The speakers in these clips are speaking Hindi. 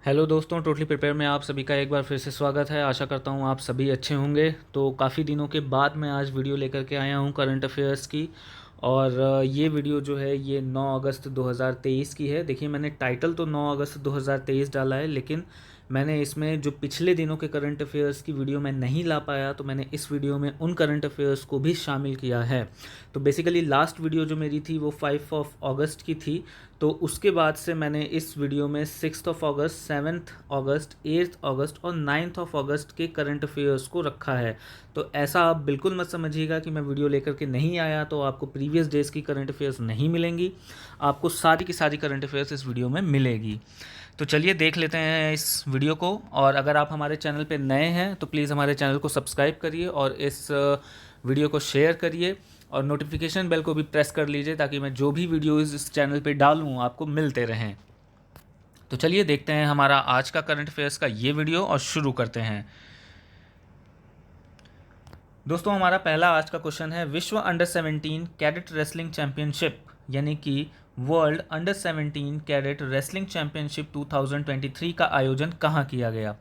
हेलो दोस्तों, टोटली प्रिपेयर में आप सभी का एक बार फिर से स्वागत है। आशा करता हूँ आप सभी अच्छे होंगे। तो काफ़ी दिनों के बाद मैं आज वीडियो लेकर के आया हूँ करंट अफेयर्स की। और ये वीडियो जो है ये 9 अगस्त 2023 की है। देखिए, मैंने टाइटल तो 9 अगस्त 2023 डाला है, लेकिन मैंने इसमें जो पिछले दिनों के करंट अफेयर्स की वीडियो मैं नहीं ला पाया, तो मैंने इस वीडियो में उन करंट अफेयर्स को भी शामिल किया है। तो बेसिकली लास्ट वीडियो जो मेरी थी वो 5 ऑफ अगस्त की थी। तो उसके बाद से मैंने इस वीडियो में 6 ऑफ अगस्त, 7 अगस्त, 8 अगस्त और 9 ऑफ अगस्त के करंट अफेयर्स को रखा है। तो ऐसा आप बिल्कुल मत समझिएगा कि मैं वीडियो लेकर के नहीं आया तो आपको प्रीवियस डेज की करंट अफेयर्स नहीं मिलेंगी। आपको सारी की सारी करंट अफेयर्स इस वीडियो में मिलेगी। तो चलिए देख लेते हैं इस वीडियो को। और अगर आप हमारे चैनल पे नए हैं तो प्लीज़ हमारे चैनल को सब्सक्राइब करिए और इस वीडियो को शेयर करिए और नोटिफिकेशन बेल को भी प्रेस कर लीजिए, ताकि मैं जो भी वीडियोज़ इस चैनल पे डालूँ आपको मिलते रहें। तो चलिए देखते हैं हमारा आज का करंट अफेयर्स का ये वीडियो और शुरू करते हैं। दोस्तों, हमारा पहला आज का क्वेश्चन है, विश्व अंडर 17 कैडेट रेसलिंग चैंपियनशिप यानी कि world under 17 cadet wrestling championship 2023 का आयोजन कहाँ किया गया।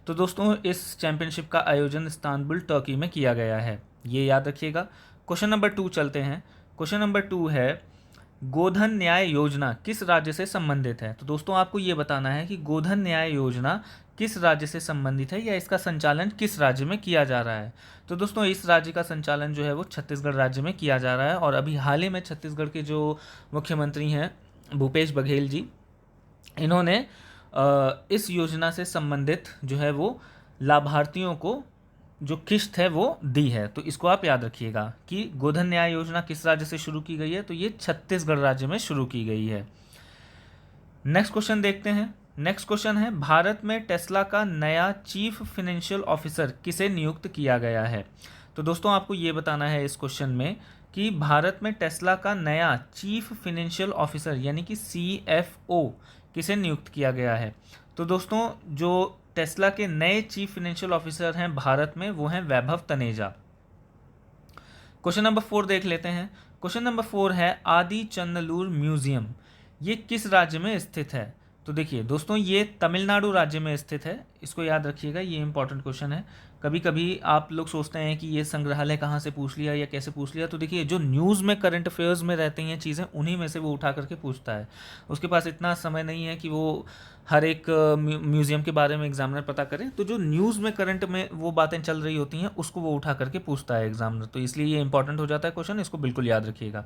तो दोस्तों, इस चैंपियनशिप का आयोजन इस्तांबुल, तुर्की में किया गया है, ये याद रखिएगा। क्वेश्चन नंबर 2 चलते हैं। क्वेश्चन नंबर 2 है, गोधन न्याय योजना किस राज्य से संबंधित है। तो दोस्तों, आपको ये बताना है कि गोधन न्याय योजना किस राज्य से संबंधित है या इसका संचालन किस राज्य में किया जा रहा है। तो दोस्तों, इस राज्य का संचालन जो है वो छत्तीसगढ़ राज्य में किया जा रहा है। और अभी हाल ही में छत्तीसगढ़ के जो मुख्यमंत्री हैं भूपेश बघेल जी, इन्होंने इस योजना से संबंधित जो है वो लाभार्थियों को जो किश्त है वो दी है। तो इसको आप याद रखिएगा कि गोधन न्याय योजना किस राज्य से शुरू की गई है। तो ये छत्तीसगढ़ राज्य में शुरू की गई है। नेक्स्ट क्वेश्चन देखते हैं। नेक्स्ट क्वेश्चन है, भारत में टेस्ला का नया चीफ फाइनेंशियल ऑफिसर किसे नियुक्त किया गया है। तो दोस्तों, आपको ये बताना है इस क्वेश्चन में कि भारत में टेस्ला का नया चीफ फाइनेंशियल ऑफिसर यानी कि CFO किसे नियुक्त किया गया है। तो दोस्तों, जो टेस्ला के नए चीफ फाइनेंशियल ऑफिसर हैं भारत में, वो हैं वैभव तनेजा। क्वेश्चन नंबर 4 देख लेते हैं। क्वेश्चन नंबर 4 है, आदि चंदलूर म्यूजियम ये किस राज्य में स्थित है। तो देखिए दोस्तों, ये तमिलनाडु राज्य में स्थित है, इसको याद रखिएगा, ये इंपॉर्टेंट क्वेश्चन है। कभी कभी आप लोग सोचते हैं कि ये संग्रहालय कहाँ से पूछ लिया या कैसे पूछ लिया। तो देखिए, जो न्यूज़ में करंट अफेयर्स में रहती हैं चीज़ें, उन्हीं में से वो उठा करके पूछता है। उसके पास इतना समय नहीं है कि वो हर एक म्यूज़ियम के बारे में एग्जामिनर पता करे। तो जो न्यूज़ में करंट में वो बातें चल रही होती हैं उसको वो उठा करके पूछता है एग्जामिनर। तो इसलिए ये इंपॉर्टेंट हो जाता है क्वेश्चन, इसको बिल्कुल याद रखिएगा।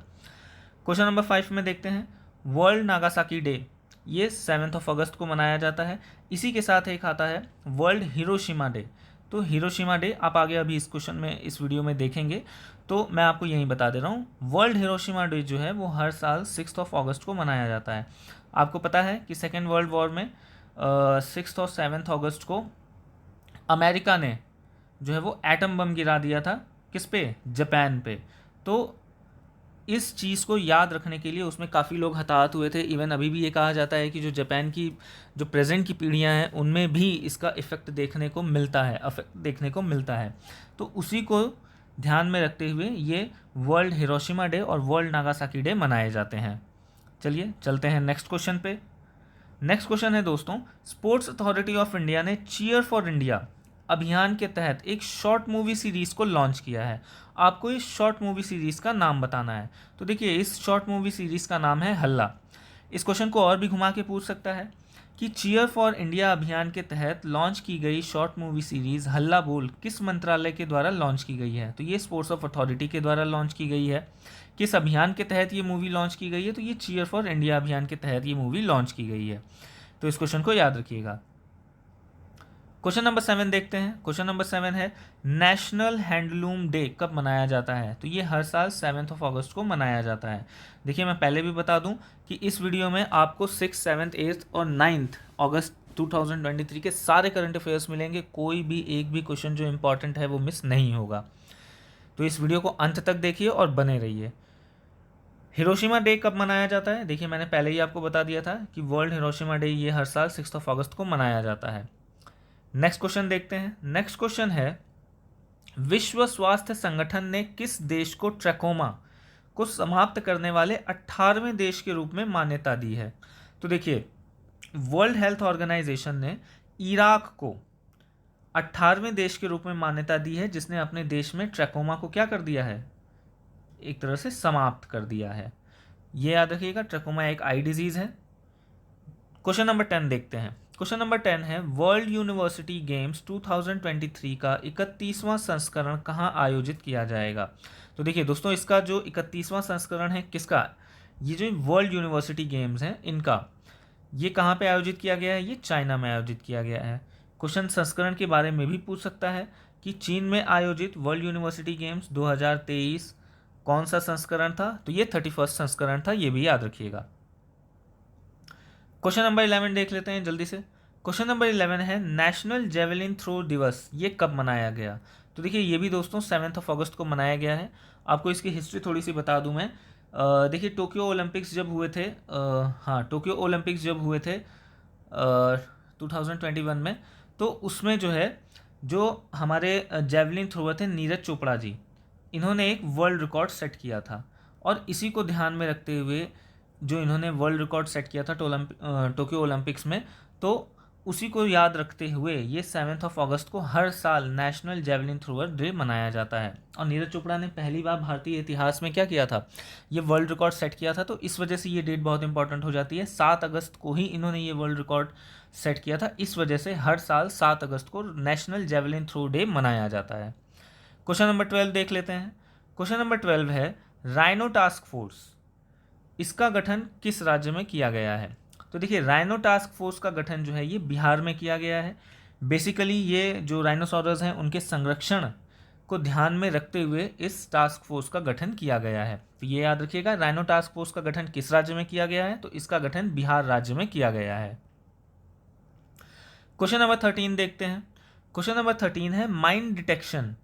क्वेश्चन नंबर 5 में देखते हैं, वर्ल्ड नागासाकी डे ये 7 अगस्त को मनाया जाता है। इसी के साथ एक आता है वर्ल्ड हिरोशिमा डे। तो हिरोशिमा डे आप आगे अभी इस क्वेश्चन में इस वीडियो में देखेंगे, तो मैं आपको यहीं बता दे रहा हूँ। वर्ल्ड हिरोशिमा डे जो है वो हर साल 6 अगस्त को मनाया जाता है। आपको पता है कि सेकेंड वर्ल्ड वॉर में 6 और 7 अगस्त को अमेरिका ने जो है वो एटम बम गिरा दिया था। किस पे? जापान पे। तो इस चीज़ को याद रखने के लिए उसमें काफ़ी लोग हताहत हुए थे। इवन अभी भी ये कहा जाता है कि जो जापान की जो प्रेजेंट की पीढ़ियां हैं उनमें भी इसका इफ़ेक्ट देखने को मिलता है, अफेक्ट देखने को मिलता है। तो उसी को ध्यान में रखते हुए ये वर्ल्ड हिरोशिमा डे और वर्ल्ड नागासाकी डे मनाए जाते हैं। चलिए चलते हैं नेक्स्ट क्वेश्चन पे। नेक्स्ट क्वेश्चन है दोस्तों, स्पोर्ट्स अथॉरिटी ऑफ इंडिया ने चीयर फॉर इंडिया अभियान के तहत एक शॉर्ट मूवी सीरीज़ को लॉन्च किया है। आपको इस शॉर्ट मूवी सीरीज़ का नाम बताना है। तो देखिए, इस शॉर्ट मूवी सीरीज़ का नाम है हल्ला। इस क्वेश्चन को और भी घुमा के पूछ सकता है कि चीयर फॉर इंडिया अभियान के तहत लॉन्च की गई शॉर्ट मूवी सीरीज़ हल्ला बोल किस मंत्रालय के द्वारा लॉन्च की गई है। तो ये स्पोर्ट्स ऑफ अथॉरिटी के द्वारा लॉन्च की गई है। किस अभियान के तहत ये मूवी लॉन्च की गई है। तो ये चीयर फॉर इंडिया अभियान के तहत ये मूवी लॉन्च की गई है। तो इस क्वेश्चन को याद रखिएगा। क्वेश्चन नंबर 7 देखते हैं। क्वेश्चन नंबर 7 है, नेशनल हैंडलूम डे कब मनाया जाता है। तो ये हर साल 7 अगस्त को मनाया जाता है। देखिए, मैं पहले भी बता दूं कि इस वीडियो में आपको 6, 7, 8 और 9 अगस्त 2023 के सारे करंट अफेयर्स मिलेंगे। कोई भी एक भी क्वेश्चन जो इंपॉर्टेंट है वो मिस नहीं होगा। तो इस वीडियो को अंत तक देखिए और बने रहिए। हिरोशिमा डे कब मनाया जाता है। देखिए, मैंने पहले ही आपको बता दिया था कि वर्ल्ड हिरोशिमा डे ये हर साल 6 अगस्त को मनाया जाता है। नेक्स्ट क्वेश्चन देखते हैं। नेक्स्ट क्वेश्चन है, विश्व स्वास्थ्य संगठन ने किस देश को ट्रैकोमा को समाप्त करने वाले 18वें देश के रूप में मान्यता दी है। तो देखिए, वर्ल्ड हेल्थ ऑर्गेनाइजेशन ने इराक को 18वें देश के रूप में मान्यता दी है जिसने अपने देश में ट्रैकोमा को क्या कर दिया है, एक तरह से समाप्त कर दिया है। ये याद रखिएगा, ट्रैकोमा एक आई डिजीज है। क्वेश्चन नंबर 10 देखते हैं। क्वेश्चन नंबर 10 है वर्ल्ड यूनिवर्सिटी गेम्स 2023 का 31वां संस्करण कहाँ आयोजित किया जाएगा। तो देखिए दोस्तों, इसका जो 31वां संस्करण है किसका, ये जो वर्ल्ड यूनिवर्सिटी गेम्स हैं इनका, ये कहाँ पे आयोजित किया गया है, ये चाइना में आयोजित किया गया है। क्वेश्चन संस्करण के बारे में भी पूछ सकता है कि चीन में आयोजित वर्ल्ड यूनिवर्सिटी गेम्स 2023 कौन सा संस्करण था, तो ये 31वां संस्करण था, ये भी याद रखिएगा। क्वेश्चन नंबर 11 देख लेते हैं जल्दी से। क्वेश्चन नंबर 11 है नेशनल जेवलिन थ्रो दिवस ये कब मनाया गया। तो देखिए ये भी दोस्तों 7 अगस्त को मनाया गया है। आपको इसकी हिस्ट्री थोड़ी सी बता दूं मैं। देखिए टोक्यो ओलंपिक्स जब हुए थे, हाँ टोक्यो ओलंपिक्स जब हुए थे 2021 में, तो उसमें जो है जो हमारे जेवलिन थ्रोवर थे नीरज चोपड़ा जी, इन्होंने एक वर्ल्ड रिकॉर्ड सेट किया था। और इसी को ध्यान में रखते हुए जो इन्होंने वर्ल्ड रिकॉर्ड सेट किया था टोक्यो ओलंपिक्स में, तो उसी को याद रखते हुए ये 7 अगस्त को हर साल नेशनल जेवलिन थ्रोअर डे मनाया जाता है। और नीरज चोपड़ा ने पहली बार भारतीय इतिहास में क्या किया था, ये वर्ल्ड रिकॉर्ड सेट किया था, तो इस वजह से ये डेट बहुत इंपॉर्टेंट हो जाती है। 7 अगस्त को ही इन्होंने ये वर्ल्ड रिकॉर्ड सेट किया था, इस वजह से हर साल 7 अगस्त को नेशनल जेवलिन थ्रो डे मनाया जाता है। क्वेश्चन नंबर 12 देख लेते हैं। क्वेश्चन नंबर 12 है राइनो टास्क फोर्स, इसका गठन किस राज्य में किया गया है। तो देखिए राइनो टास्क फोर्स का गठन जो है ये बिहार में किया गया है। बेसिकली ये जो राइनोसॉरस हैं उनके संरक्षण को ध्यान में रखते हुए इस टास्क फोर्स का गठन किया गया है। तो ये याद रखिएगा, राइनो टास्क फोर्स का गठन किस राज्य में किया गया है, तो इसका गठन बिहार राज्य में किया गया है। क्वेश्चन नंबर 13 देखते हैं। क्वेश्चन नंबर 13 है माइन डिटेक्शन,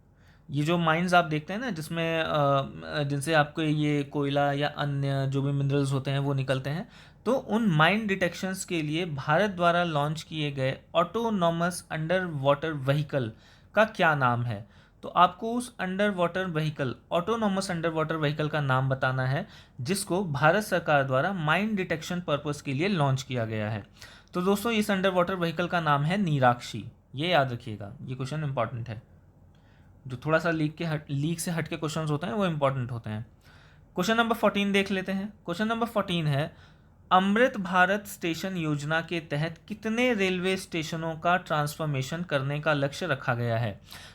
ये जो माइंस आप देखते हैं ना जिसमें जिनसे आपको ये कोयला या अन्य जो भी मिनरल्स होते हैं वो निकलते हैं, तो उन माइन डिटेक्शंस के लिए भारत द्वारा लॉन्च किए गए ऑटोनॉमस अंडर वाटर व्हीकल का क्या नाम है। तो आपको उस under water vehicle, autonomous under water vehicle का नाम बताना है जिसको भारत सरकार द्वारा माइन डिटेक्शन पर्पस के लिए लॉन्च किया गया है। तो दोस्तों इस अंडर वाटर व्हीकल का नाम है नीराक्षी, ये याद रखिएगा, ये क्वेश्चन इंपॉर्टेंट है। जो थोड़ा सा लीक से हट के क्वेश्चंस होते हैं वो इंपॉर्टेंट होते हैं। क्वेश्चन नंबर 14 देख लेते हैं। क्वेश्चन नंबर 14 है अमृत भारत स्टेशन योजना के तहत कितने रेलवे स्टेशनों का ट्रांसफॉर्मेशन करने का लक्ष्य रखा गया है।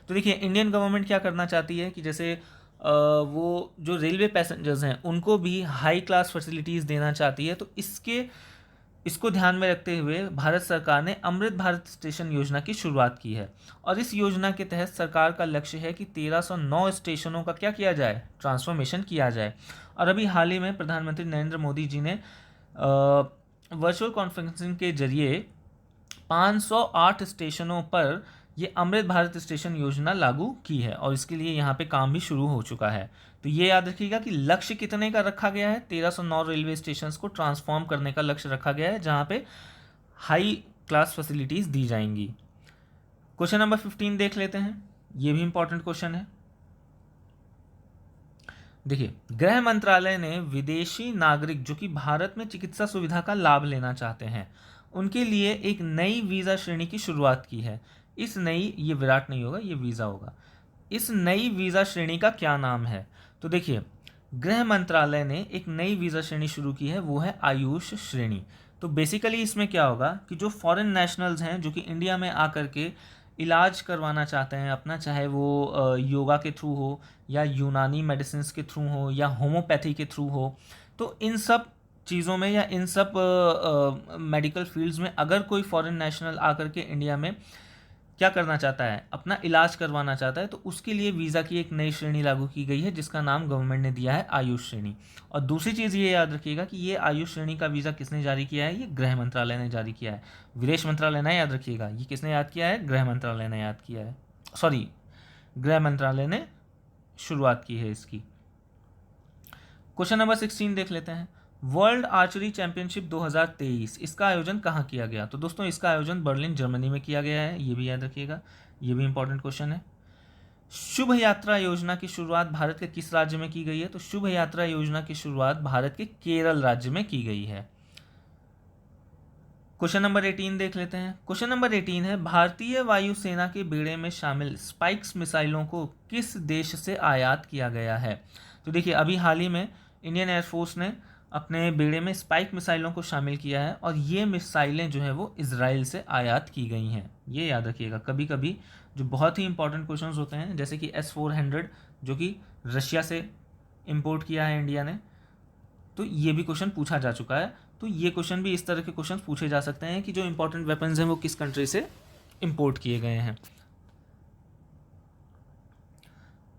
तो देखिए इंडियन गवर्नमेंट क्या करना चाहती है कि जैसे वो जो रेलवे पैसेंजर्स हैं उनको भी हाई क्लास फैसिलिटीज़ देना चाहती है, तो इसको ध्यान में रखते हुए भारत सरकार ने अमृत भारत स्टेशन योजना की शुरुआत की है। और इस योजना के तहत सरकार का लक्ष्य है कि 1309 स्टेशनों का क्या किया जाए, ट्रांसफॉर्मेशन किया जाए। और अभी हाल ही में प्रधानमंत्री नरेंद्र मोदी जी ने वर्चुअल कॉन्फ्रेंसिंग के जरिए 508 स्टेशनों पर ये अमृत भारत स्टेशन योजना लागू की है और इसके लिए यहाँ पे काम भी शुरू हो चुका है। तो ये याद रखिएगा कि लक्ष्य कितने का रखा गया है, 1309 रेलवे स्टेशंस को ट्रांसफॉर्म करने का लक्ष्य रखा गया है जहाँ पे हाई क्लास फैसिलिटीज़ दी जाएंगी। क्वेश्चन नंबर 15 देख लेते हैं, ये भी इंपॉर्टेंट क्वेश्चन है। देखिए गृह मंत्रालय ने विदेशी नागरिक जो कि भारत में चिकित्सा सुविधा का लाभ लेना चाहते हैं उनके लिए एक नई वीज़ा श्रेणी की शुरुआत की है। इस नई, ये विराट नहीं होगा, ये वीज़ा होगा। इस नई वीज़ा श्रेणी का क्या नाम है। तो देखिए गृह मंत्रालय ने एक नई वीज़ा श्रेणी शुरू की है, वो है आयुष श्रेणी। तो बेसिकली इसमें क्या होगा कि जो फॉरेन नेशनल्स हैं जो कि इंडिया में आकर के इलाज करवाना चाहते हैं अपना, चाहे वो योगा के थ्रू हो या यूनानी मेडिसिन के थ्रू हो या होम्योपैथी के थ्रू हो, तो इन सब चीज़ों में या इन सब मेडिकल फील्ड्स में अगर कोई फॉरेन नेशनल आकर के इंडिया में क्या करना चाहता है, अपना इलाज करवाना चाहता है, तो उसके लिए वीज़ा की एक नई श्रेणी लागू की गई है जिसका नाम गवर्नमेंट ने दिया है आयुष श्रेणी। और दूसरी चीज़ ये याद रखिएगा कि ये आयुष श्रेणी का वीज़ा किसने जारी किया है, ये गृह मंत्रालय ने जारी किया है, विदेश मंत्रालय ने, याद रखिएगा ये किसने याद किया है, गृह मंत्रालय ने याद किया है, सॉरी गृह मंत्रालय ने शुरुआत की है इसकी। क्वेश्चन नंबर 16 देख लेते हैं। वर्ल्ड आर्चरी चैंपियनशिप 2023 इसका आयोजन कहाँ किया गया। तो दोस्तों इसका आयोजन बर्लिन जर्मनी में किया गया है, ये भी याद रखिएगा, ये भी इंपॉर्टेंट क्वेश्चन है। शुभ यात्रा योजना की शुरुआत भारत के किस राज्य में की गई है। तो शुभ यात्रा योजना की शुरुआत भारत के केरल राज्य में की गई है। क्वेश्चन नंबर 18 देख लेते हैं। क्वेश्चन नंबर 18 है, भारतीय वायुसेना के बेड़े में शामिल स्पाइक्स मिसाइलों को किस देश से आयात किया गया है? तो देखिए, अभी हाल ही में इंडियन एयरफोर्स ने अपने बेड़े में स्पाइक मिसाइलों को शामिल किया है और ये मिसाइलें जो है वो इजराइल से आयात की गई हैं। ये याद रखिएगा, कभी कभी जो बहुत ही इंपॉर्टेंट क्वेश्चंस होते हैं, जैसे कि S-400 जो कि रशिया से इंपोर्ट किया है इंडिया ने, तो ये भी क्वेश्चन पूछा जा चुका है। तो ये क्वेश्चन भी इस तरह के क्वेश्चन पूछे जा सकते हैं कि जो इंपॉर्टेंट वेपन्स हैं वो किस कंट्री से इंपोर्ट किए गए हैं।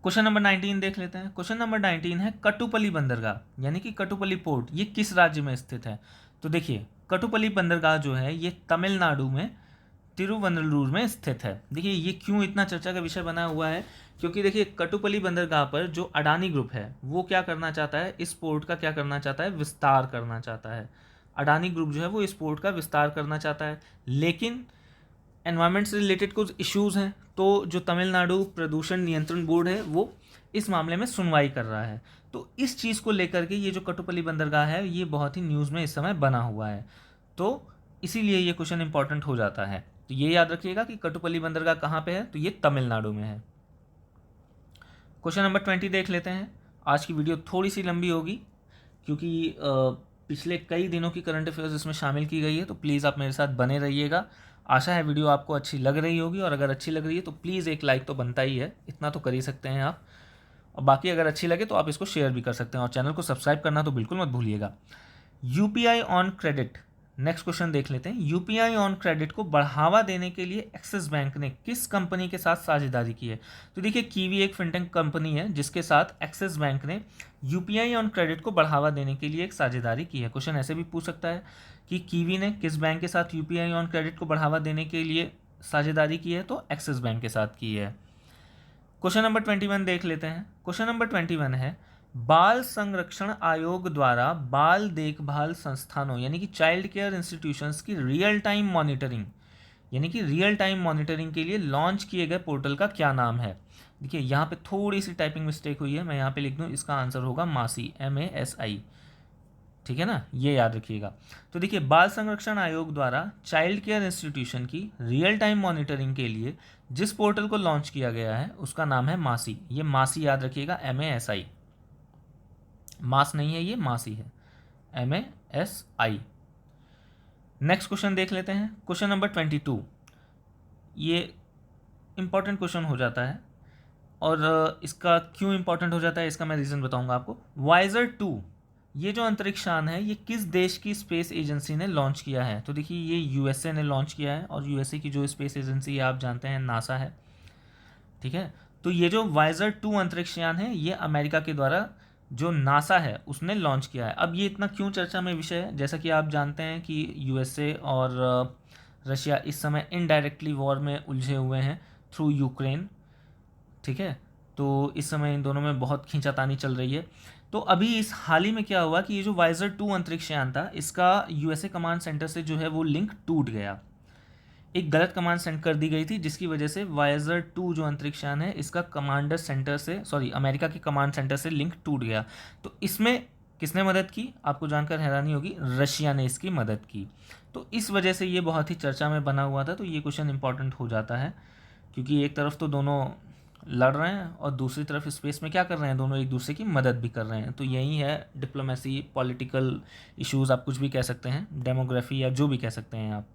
क्वेश्चन नंबर 19 देख लेते हैं। क्वेश्चन नंबर 19 है, कटुपली बंदरगाह यानी कि कटुपली पोर्ट ये किस राज्य में स्थित है? तो देखिए, कटुपली बंदरगाह जो है ये तमिलनाडु में तिरुवनंतपुर में स्थित है। देखिए, ये क्यों इतना चर्चा का विषय बना हुआ है, क्योंकि देखिए कटुपली बंदरगाह पर जो अडानी ग्रुप है वो क्या करना चाहता है, इस पोर्ट का क्या करना चाहता है, विस्तार करना चाहता है। अडानी ग्रुप जो है वो इस पोर्ट का विस्तार करना चाहता है, लेकिन एनवायरनमेंट से रिलेटेड कुछ इश्यूज़ हैं, तो जो तमिलनाडु प्रदूषण नियंत्रण बोर्ड है वो इस मामले में सुनवाई कर रहा है। तो इस चीज़ को लेकर के ये जो कटुपली बंदरगाह है ये बहुत ही न्यूज़ में इस समय बना हुआ है, तो इसीलिए ये क्वेश्चन इंपॉर्टेंट हो जाता है। तो ये याद रखिएगा कि कटुपली बंदरगाह कहाँ पे है, तो ये तमिलनाडु में है। क्वेश्चन नंबर 20 देख लेते हैं। आज की वीडियो थोड़ी सी लंबी होगी क्योंकि पिछले कई दिनों की करंट अफेयर्स इसमें शामिल की गई है, तो प्लीज़ आप मेरे साथ बने रहिएगा। आशा है वीडियो आपको अच्छी लग रही होगी, और अगर अच्छी लग रही है तो प्लीज़ एक लाइक तो बनता ही है, इतना तो कर ही सकते हैं आप। और बाकी अगर अच्छी लगे तो आप इसको शेयर भी कर सकते हैं, और चैनल को सब्सक्राइब करना तो बिल्कुल मत भूलिएगा। UPI on credit, next question देख लेते हैं। यूपीआई ऑन क्रेडिट को बढ़ावा देने के लिए एक्सिस बैंक ने किस कंपनी के साथ साझेदारी की है? तो देखिए, कीवी एक फिनटेक कंपनी है जिसके साथ एक्सिस बैंक ने यूपीआई ऑन क्रेडिट को बढ़ावा देने के लिए एक साझेदारी की है। क्वेश्चन ऐसे भी पूछ सकता है कि कीवी ने किस बैंक के साथ यूपीआई ऑन क्रेडिट को बढ़ावा देने के लिए साझेदारी की है, तो एक्सिस बैंक के साथ की है। क्वेश्चन नंबर 21 देख लेते हैं। क्वेश्चन नंबर 21 है, बाल संरक्षण आयोग द्वारा बाल देखभाल संस्थानों यानी कि चाइल्ड केयर इंस्टीट्यूशंस की रियल टाइम मॉनिटरिंग यानी कि रियल टाइम मॉनिटरिंग के लिए लॉन्च किए गए पोर्टल का क्या नाम है? देखिए, यहाँ पे थोड़ी सी टाइपिंग मिस्टेक हुई है, मैं यहाँ पे लिख दूँ, इसका आंसर होगा मासी, MASI। ठीक है ना, ये याद रखिएगा। तो देखिए, बाल संरक्षण आयोग द्वारा चाइल्ड केयर इंस्टीट्यूशन की रियल टाइम मॉनिटरिंग के लिए जिस पोर्टल को लॉन्च किया गया है उसका नाम है मासी। ये मासी याद रखिएगा, MASI, मास नहीं है, ये मासी है, MASI। नेक्स्ट क्वेश्चन देख लेते हैं। क्वेश्चन नंबर 22, ये इंपॉर्टेंट क्वेश्चन हो जाता है, और इसका क्यों इंपॉर्टेंट हो जाता है इसका मैं रीज़न बताऊंगा आपको। वाइजर 2 ये जो अंतरिक्ष यान है ये किस देश की स्पेस एजेंसी ने लॉन्च किया है? तो देखिए, ये USA ने लॉन्च किया है, और USA की जो स्पेस एजेंसी है आप जानते हैं नासा है। ठीक है, तो ये जो वाइजर 2 अंतरिक्ष यान है ये अमेरिका के द्वारा जो नासा है उसने लॉन्च किया है। अब ये इतना क्यों चर्चा में विषय है? जैसा कि आप जानते हैं कि USA और रशिया इस समय इनडायरेक्टली वॉर में उलझे हुए हैं थ्रू यूक्रेन। ठीक है, तो इस समय इन दोनों में बहुत खींचातानी चल रही है। तो अभी इस हाल ही में क्या हुआ कि ये जो वाइजर 2 अंतरिक्ष यान था इसका USA कमांड सेंटर से जो है वो लिंक टूट गया, एक गलत कमांड सेंड कर दी गई थी, जिसकी वजह से वाइजर 2 जो अंतरिक्ष यान है इसका कमांडर सेंटर से अमेरिका के कमांड सेंटर से लिंक टूट गया। तो इसमें किसने मदद की? आपको जानकर हैरानी होगी, रशिया ने इसकी मदद की। तो इस वजह से ये बहुत ही चर्चा में बना हुआ था। तो ये क्वेश्चन इंपॉर्टेंट हो जाता है, क्योंकि एक तरफ तो दोनों लड़ रहे हैं और दूसरी तरफ स्पेस में क्या कर रहे हैं, दोनों एक दूसरे की मदद भी कर रहे हैं। तो यही है डिप्लोमेसी, पॉलिटिकल इश्यूज़ आप कुछ भी कह सकते हैं, डेमोग्राफी या जो भी कह सकते हैं आप,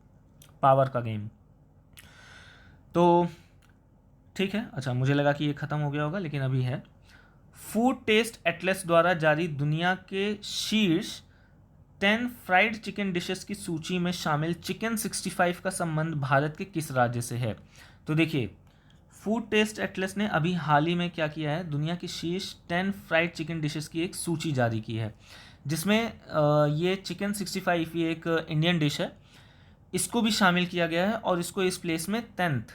पावर का गेम। तो ठीक है, अच्छा मुझे लगा कि ये ख़त्म हो गया होगा, लेकिन अभी है। फूड टेस्ट एटलस द्वारा जारी दुनिया के शीर्ष 10 फ्राइड चिकन डिशेस की सूची में शामिल चिकन 65 का संबंध भारत के किस राज्य से है? तो देखिए, फूड टेस्ट एटलस ने अभी हाल ही में क्या किया है, दुनिया की शीर्ष 10 फ्राइड चिकन डिशेस की एक सूची जारी की है, जिसमें ये चिकन 65 ये एक इंडियन डिश है, इसको भी शामिल किया गया है, और इसको इस प्लेस में 10th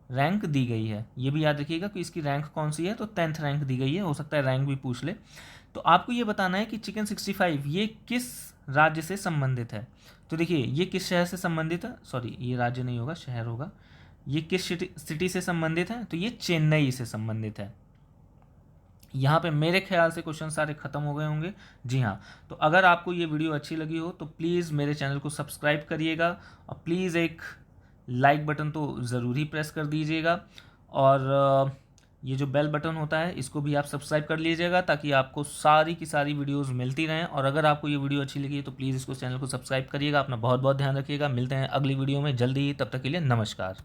रैंक दी गई है। ये भी याद रखिएगा कि इसकी रैंक कौन सी है, तो 10th रैंक दी गई है, हो सकता है रैंक भी पूछ ले। तो आपको ये बताना है कि चिकन 65 ये किस राज्य से संबंधित है। तो देखिए, ये किस शहर से संबंधित है, सॉरी ये राज्य नहीं होगा, शहर होगा। ये किस सिटी से संबंधित है, तो ये चेन्नई से संबंधित है। यहाँ पे मेरे ख्याल से क्वेश्चन सारे ख़त्म हो गए होंगे। जी हाँ, तो अगर आपको ये वीडियो अच्छी लगी हो तो प्लीज़ मेरे चैनल को सब्सक्राइब करिएगा और प्लीज़ एक लाइक बटन तो ज़रूर ही प्रेस कर दीजिएगा। और ये जो बेल बटन होता है इसको भी आप सब्सक्राइब कर लीजिएगा ताकि आपको सारी की सारी वीडियोस मिलती रहें। और अगर आपको ये वीडियो अच्छी लगी तो प्लीज़ इसको चैनल को सब्सक्राइब करिएगा। अपना बहुत बहुत ध्यान रखिएगा। मिलते हैं अगली वीडियो में जल्दी ही, तब तक के लिए नमस्कार।